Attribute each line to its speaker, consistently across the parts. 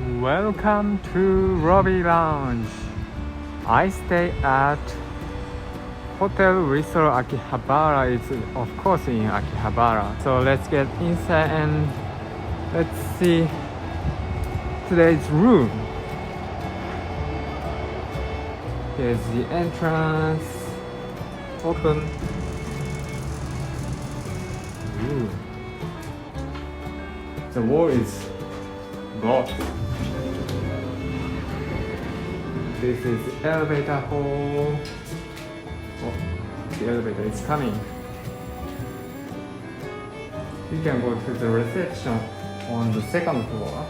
Speaker 1: Welcome to Robbie Lounge. I stay at Hotel RESOL Akihabara. It's of course in Akihabara. So let's get inside and let's see today's room. Here's the entrance. Open. Ooh. The wall is blocked. This is the elevator hall. Oh, the elevator is coming. You can go to the reception on the second floor.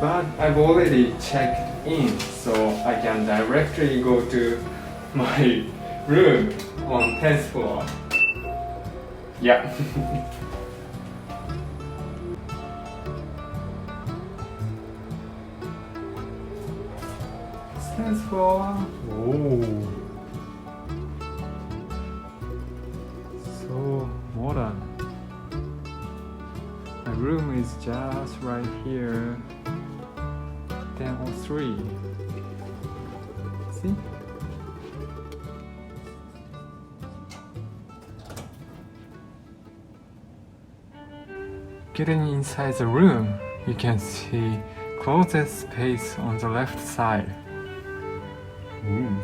Speaker 1: But I've already checked in, so I can directly go to my room on 10th floor. Yeah. 10th floor. Oh, so modern. My room is just right here. 1003. See? Getting inside the room, you can see closet space on the left side. Ooh.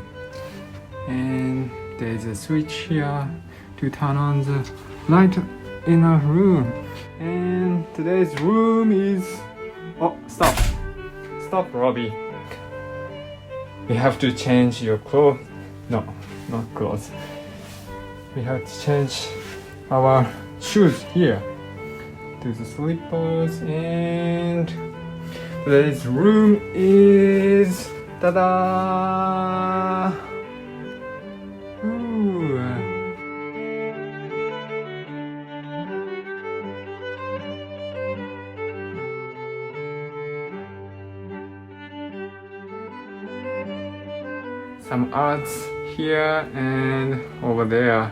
Speaker 1: And there's a switch here to turn on the light in our room. And today's room is... Oh, stop! Stop, Robbie. We have to change your clothes. No, not clothes. We have to change our shoes here to the slippers. And today's room is... Ta-da! Ooh. Some arts here and over there.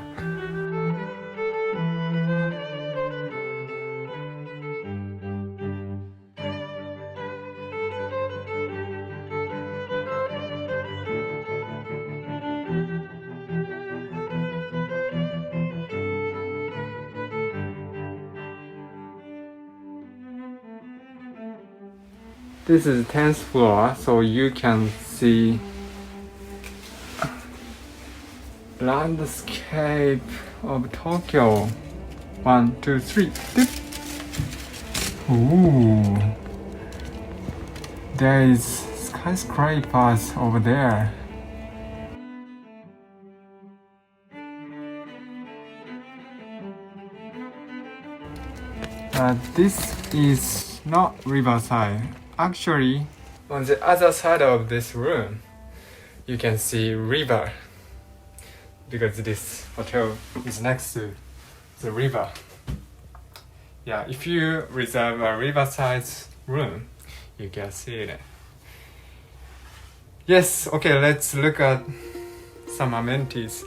Speaker 1: This is 10th floor, so you can see landscape of Tokyo. 1, 2, 3. Dip. Ooh, there is skyscrapers over there. This is not riverside. Actually, on the other side of this room, you can see river because this hotel is next to the river. Yeah, if you reserve a riverside room, you can see it. Yes, okay, let's look at some amenities.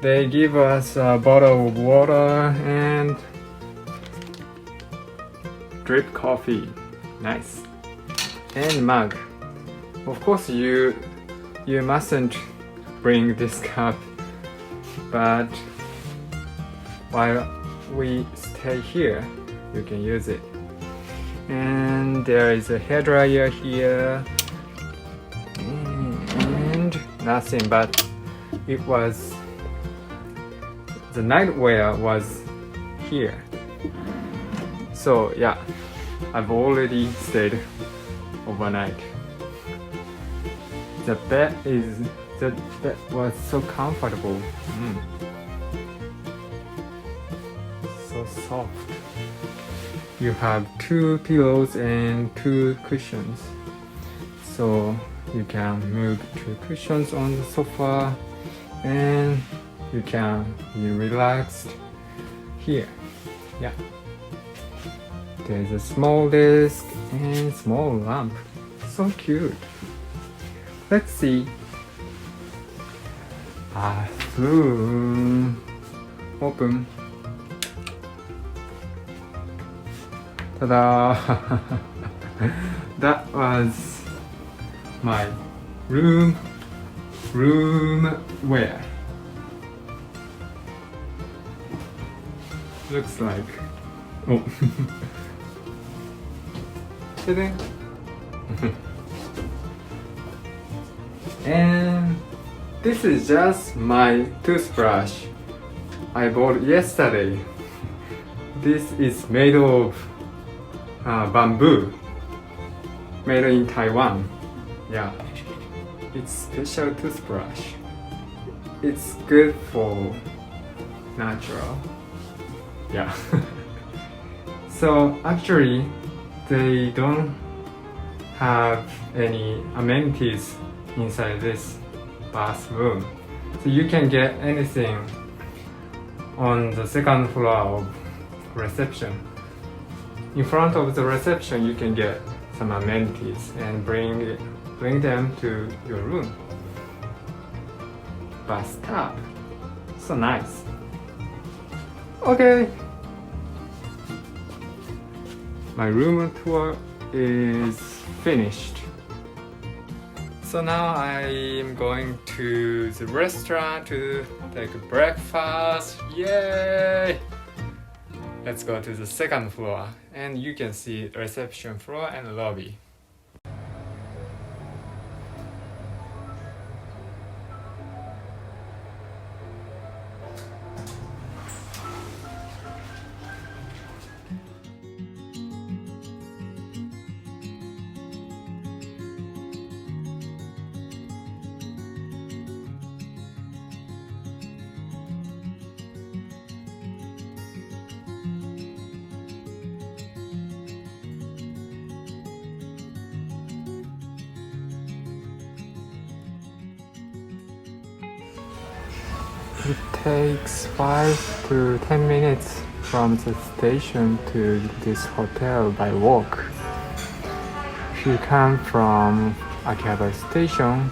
Speaker 1: They give us a bottle of water and drip coffee. Nice. And mug. Of course you mustn't bring this cup, but while we stay here you can use it. And there is a hairdryer here and nothing, but it was the nightwear was here. So yeah, I've already stayed overnight. The bed was so comfortable. So soft. You have 2 pillows and 2 cushions. So you can move 2 cushions on the sofa and you can be relaxed here. Yeah. There's a small desk and small lamp. So cute. Let's see. Bathroom. Open. Ta-da! That was my room wear. Looks like, oh. Ta-da! And this is just my toothbrush I bought yesterday. This is made of bamboo, made in Taiwan. Yeah, it's special toothbrush. It's good for natural. Yeah. So actually, they don't have any amenities inside this bathroom. So you can get anything on the second floor of reception. In front of the reception, you can get some amenities and bring them to your room. Bathtub, so nice. Okay, my room tour is finished. So now I'm going to the restaurant to take breakfast. Yay! Let's go to the second floor and you can see reception floor and lobby. It takes 5 to 10 minutes from the station to this hotel by walk. If you come from Akihabara station,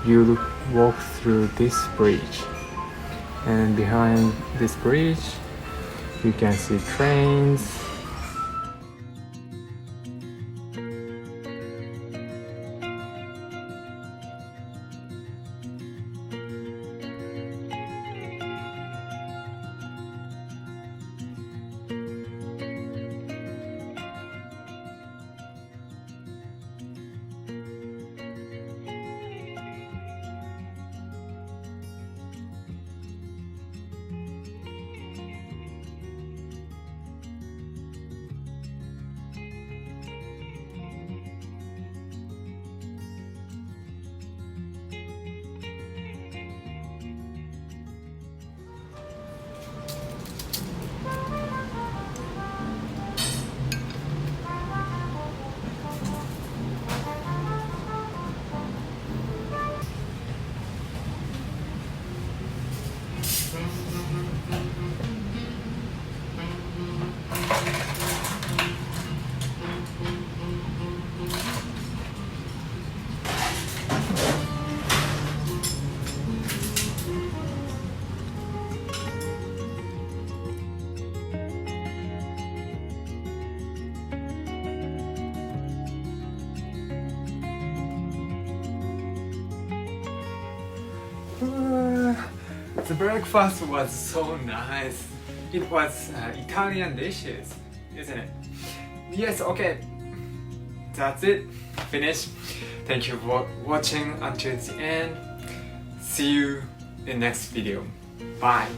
Speaker 1: you walk through this bridge. And behind this bridge, you can see trains. The breakfast was so nice. It was Italian dishes, isn't it? Yes, okay. That's it. Finish. Thank you for watching until the end. See you in next video. Bye.